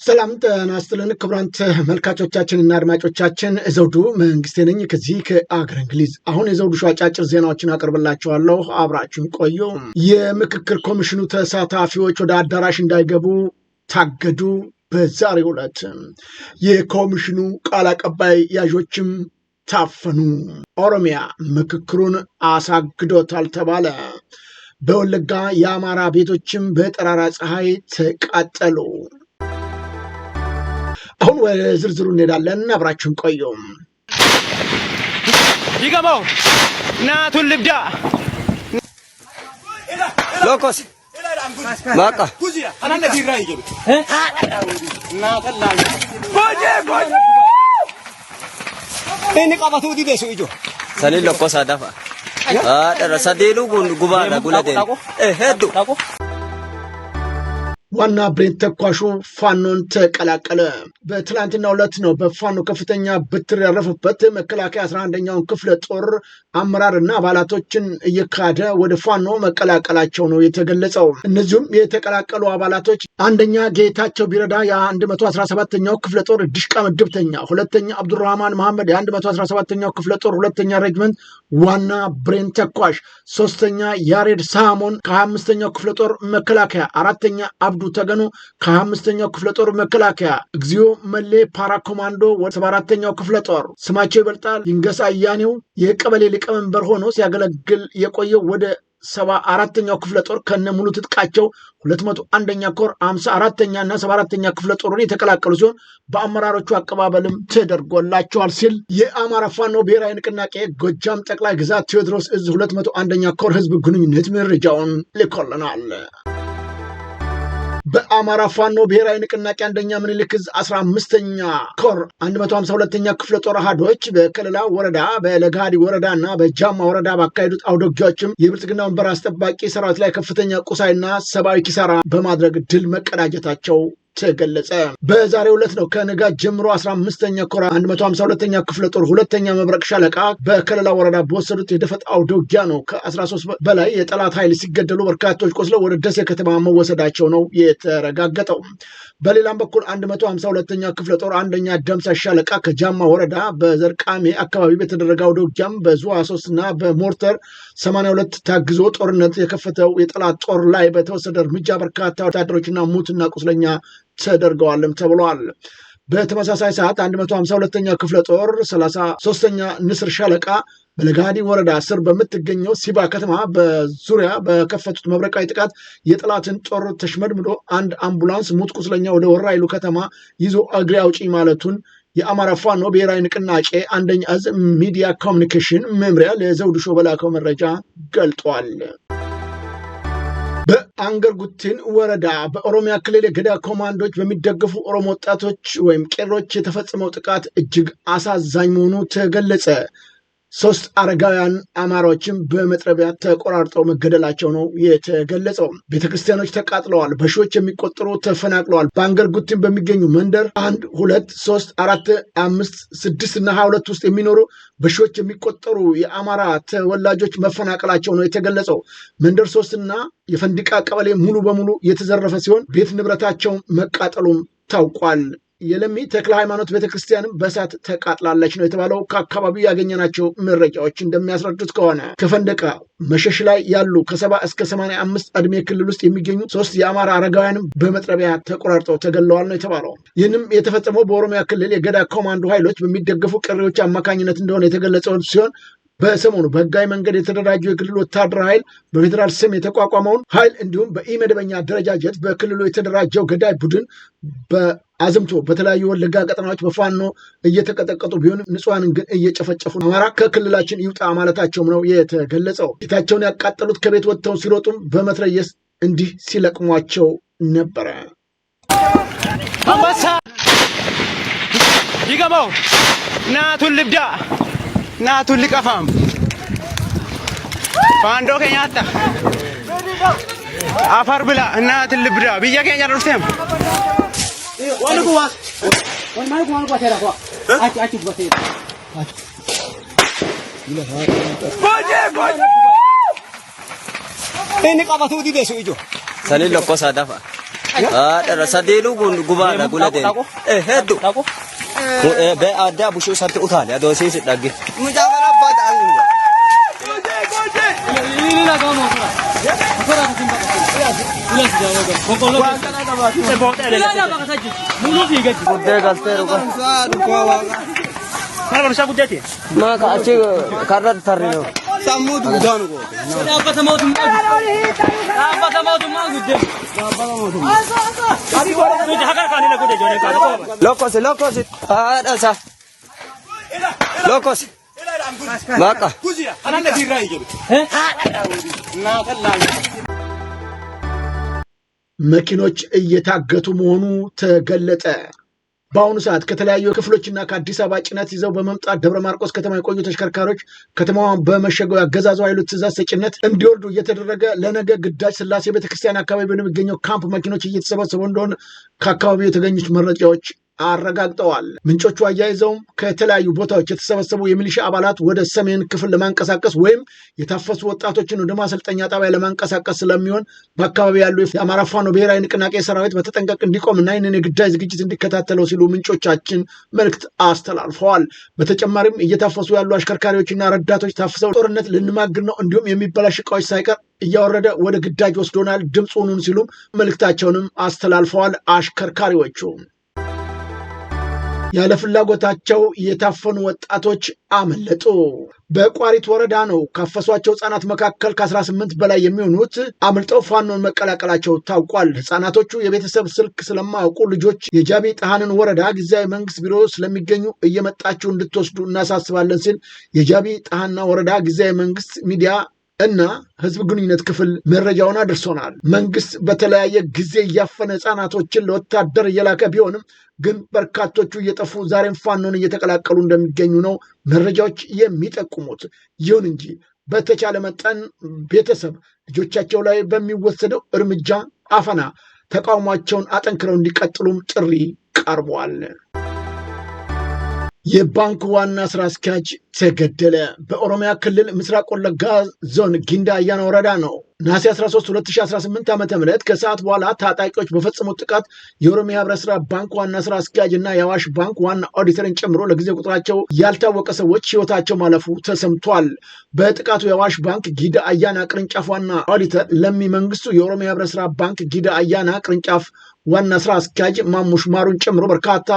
ሰላም ጤና ይስጥልን ክቡራን ተመልካቾቻችንና አድማጮቻችን ዘውዱ መንግስቴ ነኝ ከዚህ ከአገር እንግሊዝ። አሁን የዘውዱ ሾው አጫጭር ዜናዎችን አቀርብላችኋለሁ፣ አብራችሁን ቆዩ። የምክክር ኮሚሽኑ ተሳታፊዎች ወደ አዳራሽ እንዳይገቡ ታገዱ። በዛሬው ዕለት የኮሚሽኑ ቃል አቀባይ ያዦችም ታፈኑ። ኦሮሚያ ምክክሩን አሳግዶታል ተባለ። በወለጋ የአማራ ቤቶችም በጠራራ ፀሐይ ተቃጠሉ። አሁን ወደ ዝርዝሩ እንሄዳለን፣ አብራችሁን ቆዩ። ይገባው ናቱን ልብዳ ሎኮስ ባቃ አናነ ዲራ ይገብ ናተላ ጎጄ እኔ ቀባቱ ዲደሱ ይጆ ሰሌ ሎኮስ አዳፋ ደረሰዴሉ ጉባዳ ጉላዴ ሄዱ ዋና ብሬን ተኳሹ ፋኖን ተቀላቀለ። በትላንትናው ዕለት ነው በፋኖ ከፍተኛ ብትር ያረፈበት መከላከያ 11ኛውን ክፍለ ጦር አመራርና አባላቶችን እየካደ ወደ ፋኖ መቀላቀላቸው ነው የተገለጸው። እነዚሁም የተቀላቀሉ አባላቶች አንደኛ ጌታቸው ቢረዳ የ117ኛው ክፍለ ጦር ድሽቃ ምድብተኛ፣ ሁለተኛ አብዱራህማን መሐመድ የ117ኛው ክፍለ ጦር ሁለተኛ ሬጅመንት ዋና ብሬን ተኳሽ፣ ሶስተኛ ያሬድ ሳሞን ከ25ኛው ክፍለ ጦር መከላከያ፣ አራተኛ አብዱ ተገኑ ከ25ኛው ክፍለ ጦር መከላከያ፣ እግዚኦ መሌ ፓራ ኮማንዶ ወደ 74ኛው ክፍለ ጦር ስማቸው ይበልጣል ይንገሳ አያኔው የቀበሌ ሊቀመንበር ሆኖ ሲያገለግል የቆየው ወደ 74ኛው ክፍለ ጦር ከነ ሙሉ ትጥቃቸው 201ኛ ኮር 54ኛ እና 74ኛ ክፍለ ጦርን የተቀላቀሉ ሲሆን በአመራሮቹ አቀባበልም ተደርጎላቸዋል ሲል የአማራ ፋኖ ብሔራዊ ንቅናቄ ጎጃም ጠቅላይ ግዛት ቴዎድሮስ እዝ 201ኛ ኮር ህዝብ ግንኙነት መረጃውን ልኮልናል። በአማራ ፋኖ ብሔራዊ ንቅናቄ አንደኛ ምኒልክ ዕዝ 15ኛ ኮር 152ኛ ክፍለ ጦር አሃዶች በከለላ ወረዳ በለጋዲ ወረዳ እና በጃማ ወረዳ ባካሄዱት አውደ ውጊያዎችም የብልጽግና ወንበር አስጠባቂ ሰራዊት ላይ ከፍተኛ ቁሳይና ሰብአዊ ኪሳራ በማድረግ ድል መቀዳጀታቸው ተገለጸ። በዛሬው ዕለት ነው ከንጋት ጀምሮ 15ኛ ኮር 152ኛ ክፍለ ጦር ሁለተኛ መብረቅ ሻለቃ በከለላ ወረዳ በወሰዱት የደፈጣ አውደ ውጊያ ነው ከ13 በላይ የጠላት ኃይል ሲገደሉ በርካቶች ቆስለው ወደ ደሴ ከተማ መወሰዳቸው ነው የተረጋገጠው። በሌላም በኩል 152ኛ ክፍለ ጦር አንደኛ ደምሳ ሻለቃ ከጃማ ወረዳ በዘርቃሜ አካባቢ በተደረገ አውደ ውጊያም በዙ 3 እና በሞርተር 82 ታግዞ ጦርነት የከፈተው የጠላት ጦር ላይ በተወሰደ እርምጃ በርካታ ወታደሮችና ሙትና ቁስለኛ ተደርገዋልም ተብሏል። በተመሳሳይ ሰዓት 152ኛ ክፍለ ጦር 33ኛ ንስር ሻለቃ በለጋዲ ወረዳ ስር በምትገኘው ሲባ ከተማ በዙሪያ በከፈቱት መብረቃዊ ጥቃት የጠላትን ጦር ተሽመድምዶ አንድ አምቡላንስ ሙት ቁስለኛ ወደ ወራይሉ ከተማ ይዞ እግሬ አውጪ ማለቱን የአማራ ፋኖ ብሔራዊ ንቅናቄ አንደኛ ዕዝ ሚዲያ ኮሚኒኬሽን መምሪያ ለዘውዱ ሾው በላከው መረጃ ገልጧል። በአንገርጉቲን ወረዳ በኦሮሚያ ክልል የገዳ ኮማንዶች በሚደገፉ ኦሮሞ ወጣቶች ወይም ቄሮች የተፈጸመው ጥቃት እጅግ አሳዛኝ መሆኑ ተገለጸ። 3 አረጋውያን አማራዎችም በመጥረቢያ ተቆራርጠው መገደላቸው ነው የተገለጸው። ቤተክርስቲያኖች ተቃጥለዋል። በሺዎች የሚቆጠሩ ተፈናቅለዋል። በአንገርጉቲን በሚገኙ መንደር 1 2 3 4 5 6 እና 22 ውስጥ የሚኖሩ በሺዎች የሚቆጠሩ የአማራ ተወላጆች መፈናቀላቸው ነው የተገለጸው። መንደር 3 እና የፈንዲቃ ቀበሌ ሙሉ በሙሉ የተዘረፈ ሲሆን ቤት ንብረታቸው መቃጠሉም ታውቋል። የለሚ ተክለ ሃይማኖት ቤተክርስቲያንም በእሳት ተቃጥላለች ነው የተባለው። ከአካባቢው ያገኘናቸው መረጃዎች እንደሚያስረዱት ከሆነ ከፈንደቃ መሸሽ ላይ ያሉ ከ70 እስከ 85 ዕድሜ ክልል ውስጥ የሚገኙ 3 የአማራ አረጋውያንም በመጥረቢያ ተቆራርጠው ተገለዋል ነው የተባለው። ይህንም የተፈጸመው በኦሮሚያ ክልል የገዳ ኮማንዶ ኃይሎች በሚደገፉ ቀሪዎች አማካኝነት እንደሆነ የተገለጸው ሲሆን በሰሞኑ በህጋዊ መንገድ የተደራጀው የክልሉ ወታደራዊ ኃይል በፌዴራል ስም የተቋቋመውን ኃይል እንዲሁም በኢመደበኛ አደረጃጀት በክልሉ የተደራጀው ገዳይ ቡድን በአዝምቶ በተለያዩ ወለጋ ቀጠናዎች በፋኖ እየተቀጠቀጡ ቢሆንም ንጹሐንን ግን እየጨፈጨፉ አማራ ከክልላችን ይውጣ ማለታቸውም ነው የተገለጸው። ቤታቸውን ያቃጠሉት ከቤት ወጥተው ሲሮጡም በመትረየስ እንዲህ ሲለቅሟቸው ነበረ። አንበሳ ይገባው ናቱን ልብዳ ናቱን ልቀፋም ባንዶ ከኛታ አፈር ብላ እናትን ልብዳ ብያ ከኛ ደርሰም ወንቁዋስ ወንማይ ጓን ጓቴራ ጓ አጭ ጓቴራ ጎጄ እኔ ቀባቱ ዲደሱ ይጆ ሰሌ ሎኮስ አዳፋ Ada sadelu gubala guladen. Hedu. Be ada bushu satu utali ado sisi dagi. Mujabara bad angu. Ini kamu. Akora kasimba. Ulas jawaga. Kokolo. Ada apa saja? Mulu tiga. Udah galte ruko. Kalau bisa udah dia. Maka aceh karena tarino. Samud gudan ko. Apa sama tu mau? Apa sama tu mau gudan? Apa sama tu? Abi bora tu jaga kan ni gudan jone kan. Lokos. Ada sa. Lokos. Maka. Anak dirai gitu. መኪኖች እየታገቱ መሆኑ ተገለጠ። በአሁኑ ሰዓት ከተለያዩ ክፍሎችና ከአዲስ አበባ ጭነት ይዘው በመምጣት ደብረ ማርቆስ ከተማ የቆዩ ተሽከርካሪዎች ከተማዋን በመሸገው ያገዛዙ ኃይሎች ትእዛዝ ሰጭነት እንዲወርዱ እየተደረገ ለነገ ግዳጅ ስላሴ ቤተክርስቲያን አካባቢ በሚገኘው ካምፕ መኪኖች እየተሰበሰቡ እንደሆነ ከአካባቢው የተገኙት መረጃዎች አረጋግጠዋል። ምንጮቹ አያይዘውም ከተለያዩ ቦታዎች የተሰበሰቡ የሚሊሻ አባላት ወደ ሰሜን ክፍል ለማንቀሳቀስ ወይም የታፈሱ ወጣቶችን ወደ ማሰልጠኛ ጣቢያ ለማንቀሳቀስ ስለሚሆን በአካባቢ ያሉ የአማራ ፋኖ ብሔራዊ ንቅናቄ ሰራዊት በተጠንቀቅ እንዲቆምና ይህንን የግዳጅ ዝግጅት እንዲከታተለው ሲሉ ምንጮቻችን መልእክት አስተላልፈዋል። በተጨማሪም እየታፈሱ ያሉ አሽከርካሪዎችና ረዳቶች ታፍሰው ጦርነት ልንማግር ነው እንዲሁም የሚበላሽ እቃዎች ሳይቀር እያወረደ ወደ ግዳጅ ወስዶናል፣ ድምፅ ሁኑን ሲሉም መልእክታቸውንም አስተላልፈዋል። አሽከርካሪዎቹ ያለ ፍላጎታቸው የታፈኑ ወጣቶች አመለጡ። በቋሪት ወረዳ ነው ካፈሷቸው ህጻናት መካከል ከ18 በላይ የሚሆኑት አምልጠው ፋኖን መቀላቀላቸው ታውቋል። ህጻናቶቹ የቤተሰብ ስልክ ስለማያውቁ ልጆች የጃቢ ጣሃንን ወረዳ ጊዜያዊ መንግስት ቢሮ ስለሚገኙ እየመጣችሁ እንድትወስዱ እናሳስባለን ሲል የጃቢ ጣሃና ወረዳ ጊዜያዊ መንግስት ሚዲያ እና ህዝብ ግንኙነት ክፍል መረጃውን አድርሶናል። መንግስት በተለያየ ጊዜ እያፈነ ህጻናቶችን ለወታደር እየላከ ቢሆንም ግን በርካቶቹ እየጠፉ ዛሬም ፋኖን እየተቀላቀሉ እንደሚገኙ ነው መረጃዎች የሚጠቁሙት። ይሁን እንጂ በተቻለ መጠን ቤተሰብ ልጆቻቸው ላይ በሚወሰደው እርምጃ አፈና ተቃውሟቸውን አጠንክረው እንዲቀጥሉም ጥሪ ቀርቧል። የባንክ ዋና ስራ አስኪያጅ ተገደለ። በኦሮሚያ ክልል ምስራቅ ወለጋ ዞን ጊንዳ አያና ወረዳ ነው ነሐሴ 13 2018 ዓ.ም ከሰዓት በኋላ ታጣቂዎች በፈጸሙት ጥቃት የኦሮሚያ ህብረት ስራ ባንክ ዋና ስራ አስኪያጅ እና የአዋሽ ባንክ ዋና ኦዲተርን ጨምሮ ለጊዜ ቁጥራቸው ያልታወቀ ሰዎች ህይወታቸው ማለፉ ተሰምቷል። በጥቃቱ የአዋሽ ባንክ ጊዳ አያና ቅርንጫፍ ዋና ኦዲተር ለሚ መንግስቱ፣ የኦሮሚያ ህብረት ስራ ባንክ ጊዳ አያና ቅርንጫፍ ዋና ስራ አስኪያጅ ማሙሽ ማሩን ጨምሮ በርካታ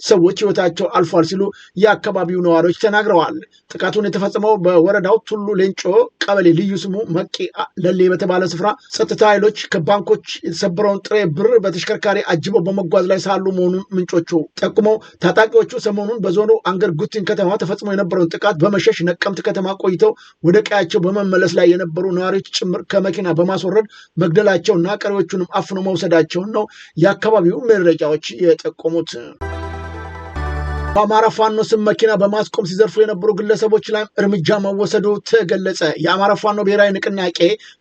ሰዎች ህይወታቸው አልፏል ሲሉ የአካባቢው ነዋሪዎች ተናግረዋል። ጥቃቱን የተፈጸመው በወረዳው ቱሉ ሌንጮ ቀበሌ ልዩ ስሙ መቂ ለሌ በተባለ ስፍራ ጸጥታ ኃይሎች ከባንኮች የተሰበረውን ጥሬ ብር በተሽከርካሪ አጅበው በመጓዝ ላይ ሳሉ መሆኑን ምንጮቹ ጠቁመው ታጣቂዎቹ ሰሞኑን በዞኑ አንገር ጉቲን ከተማ ተፈጽሞ የነበረውን ጥቃት በመሸሽ ነቀምት ከተማ ቆይተው ወደ ቀያቸው በመመለስ ላይ የነበሩ ነዋሪዎች ጭምር ከመኪና በማስወረድ መግደላቸውና ቀሪዎቹንም አፍኖ መውሰዳቸውን ነው የአካባቢው መረጃዎች የጠቆሙት። በአማራ ፋኖ ስም መኪና በማስቆም ሲዘርፉ የነበሩ ግለሰቦች ላይ እርምጃ መወሰዱ ተገለጸ። የአማራ ፋኖ ብሔራዊ ንቅናቄ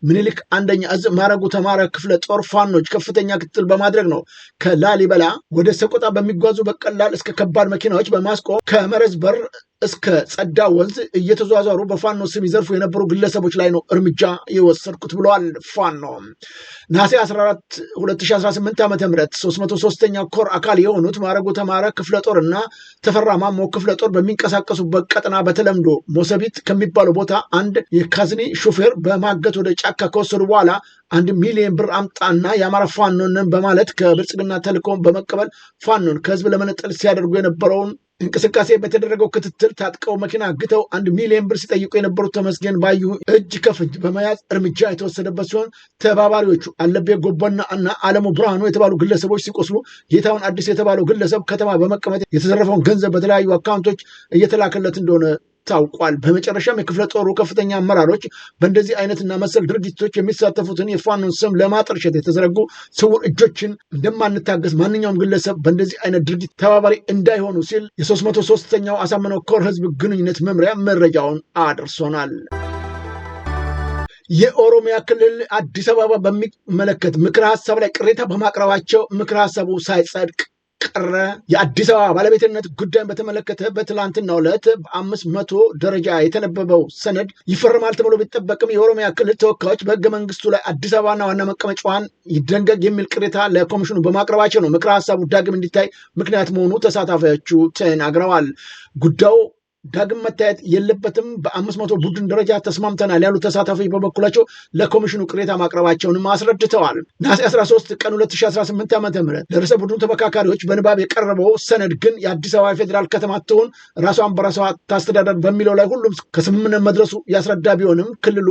ምኒልክ አንደኛ እዝ ማረጉ ተማረ ክፍለ ጦር ፋኖች ከፍተኛ ክትትል በማድረግ ነው ከላሊበላ ወደ ሰቆጣ በሚጓዙ በቀላል እስከ ከባድ መኪናዎች በማስቆም ከመረዝ በር እስከ ጸዳ ወንዝ እየተዟዟሩ በፋኖ ስም ይዘርፉ የነበሩ ግለሰቦች ላይ ነው እርምጃ የወሰድኩት ብለዋል። ፋኖ ነሐሴ 14 2018 ዓ.ም 303ኛ ኮር አካል የሆኑት ማረጉ ተማረ ክፍለ ጦር እና ተፈራ ማሞ ክፍለ ጦር በሚንቀሳቀሱበት ቀጠና በተለምዶ ሞሰቢት ከሚባለው ቦታ አንድ የካዝኒ ሹፌር በማገት ወደ ጫካ ከወሰዱ በኋላ 1 ሚሊዮን ብር አምጣና የአማራ ፋኖን በማለት ከብልጽግና ተልእኮውን በመቀበል ፋኖን ከህዝብ ለመነጠል ሲያደርጉ የነበረውን እንቅስቃሴ በተደረገው ክትትል ታጥቀው መኪና አግተው 1 ሚሊዮን ብር ሲጠይቁ የነበሩት ተመስገን ባዩ እጅ ከፍንጅ በመያዝ እርምጃ የተወሰደበት ሲሆን ተባባሪዎቹ አለቤ ጎበና እና አለሙ ብርሃኑ የተባሉ ግለሰቦች ሲቆስሉ ጌታውን አዲስ የተባለው ግለሰብ ከተማ በመቀመጥ የተዘረፈውን ገንዘብ በተለያዩ አካውንቶች እየተላከለት እንደሆነ ታውቋል። በመጨረሻም የክፍለ ጦሩ ከፍተኛ አመራሮች በእንደዚህ አይነትና መሰል ድርጊቶች የሚሳተፉትን የፋኖን ስም ለማጠልሸት የተዘረጉ ስውር እጆችን እንደማንታገስ ማንኛውም ግለሰብ በእንደዚህ አይነት ድርጊት ተባባሪ እንዳይሆኑ ሲል የ303ኛው አሳምነው ኮር ህዝብ ግንኙነት መምሪያ መረጃውን አድርሶናል። የኦሮሚያ ክልል አዲስ አበባ በሚመለከት ምክረ ሀሳብ ላይ ቅሬታ በማቅረባቸው ምክረ ሀሳቡ ሳይጸድቅ ቀረ። የአዲስ አበባ ባለቤትነት ጉዳይን በተመለከተ በትላንትናው ዕለት በ500 ደረጃ የተነበበው ሰነድ ይፈርማል ተብሎ ቢጠበቅም የኦሮሚያ ክልል ተወካዮች በህገ መንግስቱ ላይ አዲስ አበባና ዋና መቀመጫዋን ይደንገግ የሚል ቅሬታ ለኮሚሽኑ በማቅረባቸው ነው ምክረ ሀሳቡ ዳግም እንዲታይ ምክንያት መሆኑ ተሳታፊዎቹ ተናግረዋል። ጉዳዩ ዳግም መታየት የለበትም፣ በ500 ቡድን ደረጃ ተስማምተናል ያሉ ተሳታፊዎች በበኩላቸው ለኮሚሽኑ ቅሬታ ማቅረባቸውንም አስረድተዋል። ነሐሴ 13 ቀን 2018 ዓ.ም ለርዕሰ ቡድኑ ተመካካሪዎች በንባብ የቀረበው ሰነድ ግን የአዲስ አበባ ፌዴራል ከተማ ትሆን ራሷን በራሷ ታስተዳደር በሚለው ላይ ሁሉም ከስምምነት መድረሱ ያስረዳ ቢሆንም ክልሉ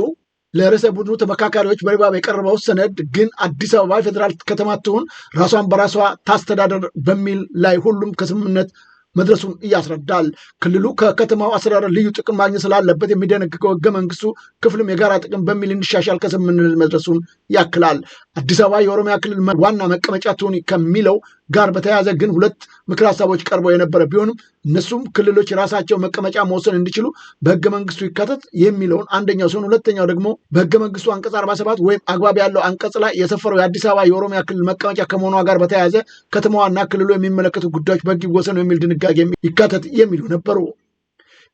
ለርዕሰ ቡድኑ ተመካካሪዎች በንባብ የቀረበው ሰነድ ግን አዲስ አበባ ፌዴራል ከተማ ትሆን ራሷን በራሷ ታስተዳደር በሚል ላይ ሁሉም ከስምምነት መድረሱን ያስረዳል። ክልሉ ከከተማው አስተዳደር ልዩ ጥቅም ማግኘት ስላለበት የሚደነግገው ህገ መንግስቱ ክፍልም የጋራ ጥቅም በሚል እንዲሻሻል ከስምምነት መድረሱን ያክላል። አዲስ አበባ የኦሮሚያ ክልል ዋና መቀመጫ ትሁን ከሚለው ጋር በተያያዘ ግን ሁለት ምክር ሀሳቦች ቀርበው የነበረ ቢሆንም እነሱም ክልሎች የራሳቸው መቀመጫ መወሰን እንዲችሉ በህገ መንግስቱ ይካተት የሚለውን አንደኛው ሲሆን ሁለተኛው ደግሞ በህገ መንግስቱ አንቀጽ 47 ወይም አግባብ ያለው አንቀጽ ላይ የሰፈረው የአዲስ አበባ የኦሮሚያ ክልል መቀመጫ ከመሆኗ ጋር በተያያዘ ከተማዋና ክልሉ የሚመለከቱ ጉዳዮች በህግ ይወሰኑ የሚል ድንጋጌ ይካተት የሚሉ ነበሩ።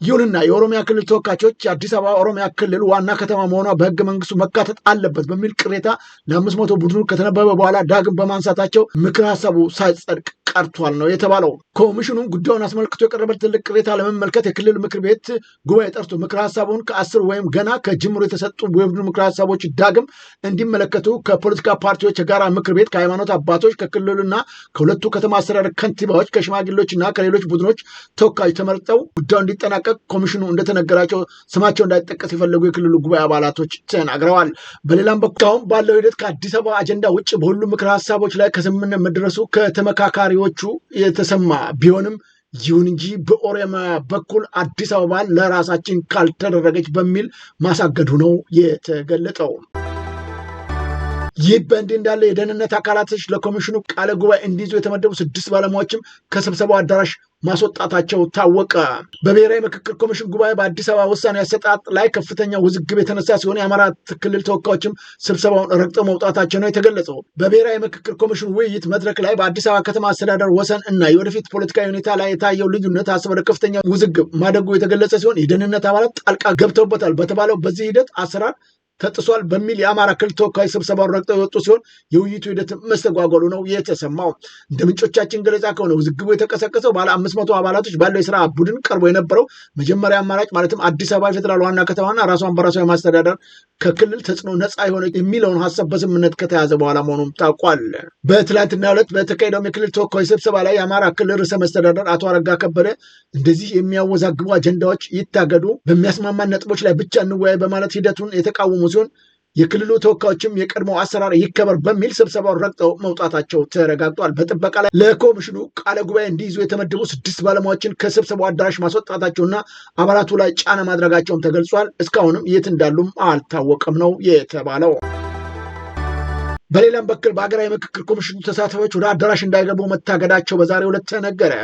ይሁንና የኦሮሚያ ክልል ተወካዮች የአዲስ አበባ ኦሮሚያ ክልል ዋና ከተማ መሆኗ በህገ መንግስቱ መካተት አለበት በሚል ቅሬታ ለ500 ቡድኑ ከተነበበ በኋላ ዳግም በማንሳታቸው ምክር ሀሳቡ ሳይጸድቅ ቀርቷል ነው የተባለው። ኮሚሽኑም ጉዳዩን አስመልክቶ የቀረበ ትልቅ ቅሬታ ለመመልከት የክልል ምክር ቤት ጉባኤ ጠርቶ ምክር ሀሳቡን ከ10 ወይም ገና ከጅምሮ የተሰጡ የቡድኑ ምክር ሀሳቦች ዳግም እንዲመለከቱ ከፖለቲካ ፓርቲዎች የጋራ ምክር ቤት፣ ከሃይማኖት አባቶች፣ ከክልሉና ከሁለቱ ከተማ አስተዳደር ከንቲባዎች፣ ከሽማግሌዎችና ከሌሎች ቡድኖች ተወካዮች ተመርጠው ጉዳዩ እንዲጠናቀቅ ኮሚሽኑ እንደተነገራቸው ስማቸው እንዳይጠቀስ የፈለጉ የክልሉ ጉባኤ አባላቶች ተናግረዋል። በሌላም በኩል አሁን ባለው ሂደት ከአዲስ አበባ አጀንዳ ውጭ በሁሉም ምክር ሀሳቦች ላይ ከስምምነት መድረሱ ከተመካካሪዎቹ የተሰማ ቢሆንም ይሁን እንጂ በኦሮሚያ በኩል አዲስ አበባን ለራሳችን ካልተደረገች በሚል ማሳገዱ ነው የተገለጠው። ይህ በእንዲህ እንዳለ የደህንነት አካላቶች ለኮሚሽኑ ቃለ ጉባኤ እንዲይዙ የተመደቡ 6 ባለሙያዎችም ከስብሰባው አዳራሽ ማስወጣታቸው ታወቀ። በብሔራዊ ምክክር ኮሚሽን ጉባኤ በአዲስ አበባ ውሳኔ አሰጣጥ ላይ ከፍተኛ ውዝግብ የተነሳ ሲሆን የአማራ ክልል ተወካዮችም ስብሰባውን ረግጠው መውጣታቸው ነው የተገለጸው። በብሔራዊ ምክክር ኮሚሽን ውይይት መድረክ ላይ በአዲስ አበባ ከተማ አስተዳደር ወሰን እና የወደፊት ፖለቲካዊ ሁኔታ ላይ የታየው ልዩነት አስበደ ከፍተኛ ውዝግብ ማደጉ የተገለጸ ሲሆን የደህንነት አባላት ጣልቃ ገብተውበታል በተባለው በዚህ ሂደት አሰራር ተጥሷል በሚል የአማራ ክልል ተወካዮች ስብሰባውን ረግጠው የወጡ ሲሆን የውይይቱ ሂደት መስተጓጎሉ ነው የተሰማው። እንደ ምንጮቻችን ገለጻ ከሆነ ውዝግቡ የተቀሰቀሰው ባለ 500 አባላቶች ባለው የስራ ቡድን ቀርቦ የነበረው መጀመሪያ አማራጭ ማለትም አዲስ አበባ ፌዴራል ዋና ከተማና ራሷን በራሷ የማስተዳደር ከክልል ተጽዕኖ ነፃ የሆነ የሚለውን ሀሳብ በስምምነት ከተያዘ በኋላ መሆኑም ታውቋል። በትላንትናው ዕለት በተካሄደው የክልል ተወካዮች ስብሰባ ላይ የአማራ ክልል ርዕሰ መስተዳደር አቶ አረጋ ከበደ እንደዚህ የሚያወዛግቡ አጀንዳዎች ይታገዱ፣ በሚያስማማን ነጥቦች ላይ ብቻ እንወያይ በማለት ሂደቱን የተቃወሙ ሲሆን የክልሉ ተወካዮችም የቀድሞ አሰራር ይከበር በሚል ስብሰባውን ረግጠው መውጣታቸው ተረጋግጧል። በጥበቃ ላይ ለኮሚሽኑ ቃለ ጉባኤ እንዲይዙ የተመደቡ 6 ባለሙያዎችን ከስብሰባው አዳራሽ ማስወጣታቸውና አባላቱ ላይ ጫና ማድረጋቸውም ተገልጿል። እስካሁንም የት እንዳሉም አልታወቀም ነው የተባለው። በሌላም በኩል በሀገራዊ ምክክር ኮሚሽኑ ተሳታፊዎች ወደ አዳራሽ እንዳይገቡ መታገዳቸው በዛሬው ዕለት ተነገረ።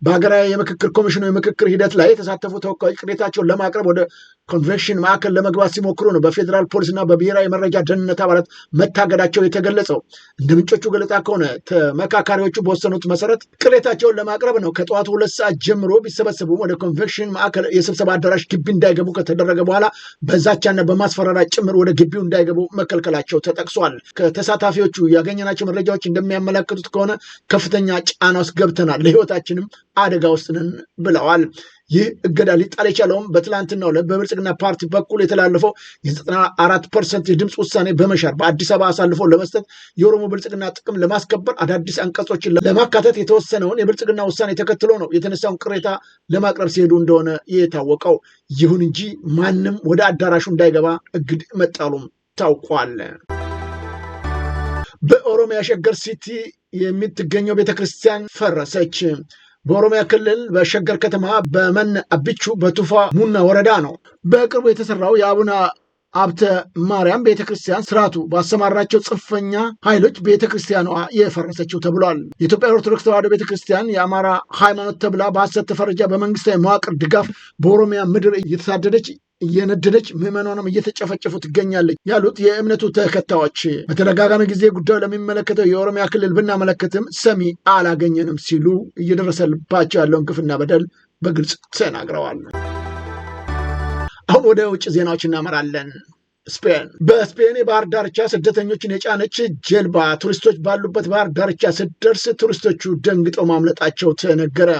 በሀገራዊ የምክክር ኮሚሽኑ የምክክር ሂደት ላይ የተሳተፉ ተወካዮች ቅሬታቸውን ለማቅረብ ወደ ኮንቬንሽን ማዕከል ለመግባት ሲሞክሩ ነው በፌዴራል ፖሊስና በብሔራዊ መረጃ ደህንነት አባላት መታገዳቸው የተገለጸው። እንደ ምንጮቹ ገለጻ ከሆነ ተመካካሪዎቹ በወሰኑት መሰረት ቅሬታቸውን ለማቅረብ ነው ከጠዋቱ 2 ሰዓት ጀምሮ ቢሰበሰቡ ወደ ኮንቬንሽን ማዕከል የስብሰባ አዳራሽ ግቢ እንዳይገቡ ከተደረገ በኋላ በዛቻና በማስፈራራት ጭምር ወደ ግቢው እንዳይገቡ መከልከላቸው ተጠቅሷል። ተሳታፊዎቹ ያገኘናቸው መረጃዎች እንደሚያመለክቱት ከሆነ ከፍተኛ ጫና ውስጥ ገብተናል፣ ለህይወታችንም አደጋ ውስጥ ነን ብለዋል። ይህ እገዳ ሊጣል የቻለውም በትላንትናው ዕለት በብልጽግና ፓርቲ በኩል የተላለፈው የ94% የድምፅ ውሳኔ በመሻር በአዲስ አበባ አሳልፎ ለመስጠት የኦሮሞ ብልጽግና ጥቅም ለማስከበር አዳዲስ አንቀጾችን ለማካተት የተወሰነውን የብልጽግና ውሳኔ ተከትሎ ነው የተነሳውን ቅሬታ ለማቅረብ ሲሄዱ እንደሆነ የታወቀው። ይሁን እንጂ ማንም ወደ አዳራሹ እንዳይገባ እግድ መጣሉም ታውቋል። በኦሮሚያ ሸገር ሲቲ የምትገኘው ቤተክርስቲያን ፈረሰች። በኦሮሚያ ክልል በሸገር ከተማ በመን አብቹ በቱፋ ሙና ወረዳ ነው በቅርቡ የተሰራው የአቡነ አብተ ማርያም ቤተክርስቲያን ስርዓቱ ባሰማራቸው ጽንፈኛ ኃይሎች ቤተክርስቲያኗ የፈረሰችው ተብሏል። የኢትዮጵያ ኦርቶዶክስ ተዋሕዶ ቤተክርስቲያን የአማራ ሃይማኖት ተብላ በሐሰት ተፈርጃ በመንግስታዊ መዋቅር ድጋፍ በኦሮሚያ ምድር እየተሳደደች እየነደደች ምዕመናንም እየተጨፈጨፉ ትገኛለች ያሉት የእምነቱ ተከታዮች በተደጋጋሚ ጊዜ ጉዳዩ ለሚመለከተው የኦሮሚያ ክልል ብናመለከትም ሰሚ አላገኘንም ሲሉ እየደረሰባቸው ያለውን ግፍና በደል በግልጽ ተናግረዋል። አሁን ወደ ውጭ ዜናዎች እናመራለን። በስፔን የባህር ዳርቻ ስደተኞችን የጫነች ጀልባ ቱሪስቶች ባሉበት ባህር ዳርቻ ስትደርስ ቱሪስቶቹ ደንግጠው ማምለጣቸው ተነገረ።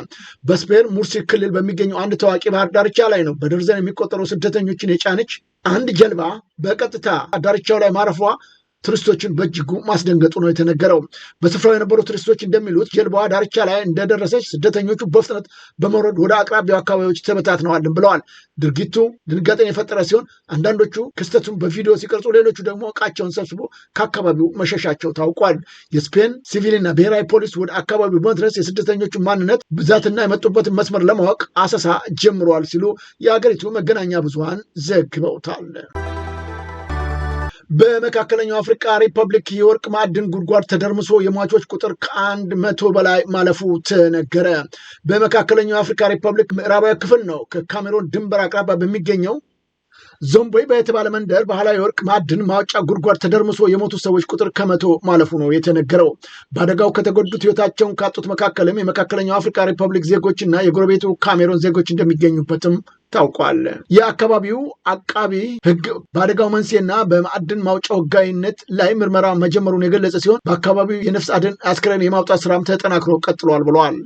በስፔን ሙርሲ ክልል በሚገኘው አንድ ታዋቂ ባህር ዳርቻ ላይ ነው በደርዘን የሚቆጠሩ ስደተኞችን የጫነች አንድ ጀልባ በቀጥታ ዳርቻው ላይ ማረፏ ቱሪስቶችን በእጅጉ ማስደንገጡ ነው የተነገረው። በስፍራው የነበሩ ቱሪስቶች እንደሚሉት ጀልባዋ ዳርቻ ላይ እንደደረሰች ስደተኞቹ በፍጥነት በመውረድ ወደ አቅራቢያው አካባቢዎች ተበታትነዋል ብለዋል። ድርጊቱ ድንጋጤን የፈጠረ ሲሆን አንዳንዶቹ ክስተቱን በቪዲዮ ሲቀርጹ፣ ሌሎቹ ደግሞ እቃቸውን ሰብስቦ ከአካባቢው መሸሻቸው ታውቋል። የስፔን ሲቪልና ብሔራዊ ፖሊስ ወደ አካባቢው በመድረስ የስደተኞቹን ማንነት ብዛትና የመጡበትን መስመር ለማወቅ አሰሳ ጀምረዋል ሲሉ የሀገሪቱ መገናኛ ብዙሃን ዘግበውታል። በመካከለኛው አፍሪካ ሪፐብሊክ የወርቅ ማዕድን ጉድጓድ ተደርምሶ የሟቾች ቁጥር ከ100 በላይ ማለፉ ተነገረ። በመካከለኛው አፍሪካ ሪፐብሊክ ምዕራባዊ ክፍል ነው ከካሜሮን ድንበር አቅራቢያ በሚገኘው ዞምቦይ በተባለ መንደር ባህላዊ የወርቅ ማዕድን ማውጫ ጉድጓድ ተደርምሶ የሞቱ ሰዎች ቁጥር ከ100 ማለፉ ነው የተነገረው። በአደጋው ከተጎዱት ሕይወታቸውን ካጡት መካከልም የመካከለኛው አፍሪካ ሪፐብሊክ ዜጎችና የጎረቤቱ ካሜሮን ዜጎች እንደሚገኙበትም ታውቋል። የአካባቢው አቃቢ ሕግ በአደጋው መንስኤና በማዕድን ማውጫው ሕጋዊነት ላይ ምርመራ መጀመሩን የገለጸ ሲሆን በአካባቢው የነፍስ አድን አስክሬን የማውጣት ስራም ተጠናክሮ ቀጥሏል ብለዋል።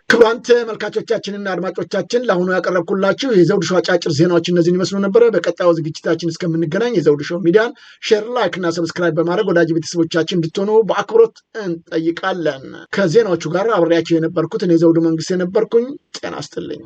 ክቡራን ተመልካቾቻችንና አድማጮቻችን ለአሁኑ ያቀረብኩላችሁ የዘውዱ ሾው አጫጭር ዜናዎች እነዚህን ይመስሉ ነበረ። በቀጣዩ ዝግጅታችን እስከምንገናኝ የዘውዱ ሾው ሚዲያን ሼር፣ ላይክ እና ሰብስክራይብ በማድረግ ወዳጅ ቤተሰቦቻችን እንድትሆኑ በአክብሮት እንጠይቃለን። ከዜናዎቹ ጋር አብሬያቸው የነበርኩት እኔ ዘውዱ መንግስት የነበርኩኝ። ጤና ይስጥልኝ።